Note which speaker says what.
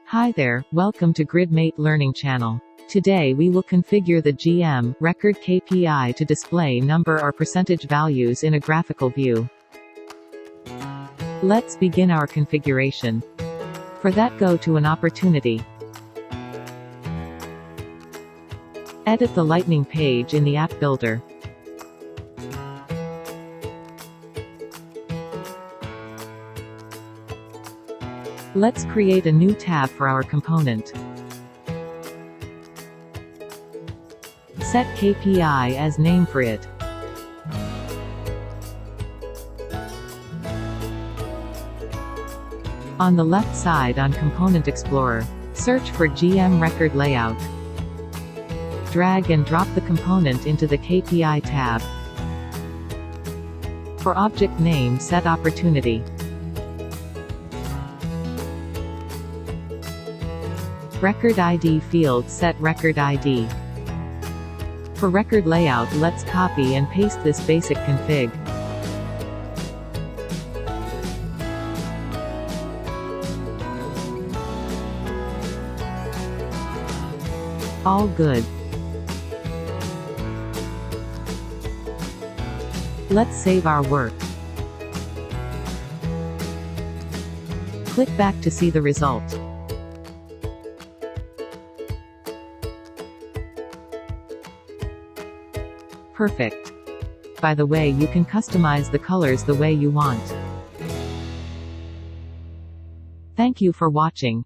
Speaker 1: Hi there, welcome to GridMate Learning Channel. Today we will configure the GM record KPI to display number or percentage values in a graphical view. Let's begin our configuration. For that, go to an opportunity. Edit the Lightning page in the App Builder. Let's create a new tab for our component. Set KPI as name for it. On the left side on Component Explorer, search for GM Record Layout. Drag and drop the component into the KPI tab. For object name, set Opportunity. Record ID field, set Record ID. For record layout, let's copy and paste this basic config. All good. Let's save our work. Click back to see the result. Perfect. By the way, you can customize the colors the way you want. Thank you for watching.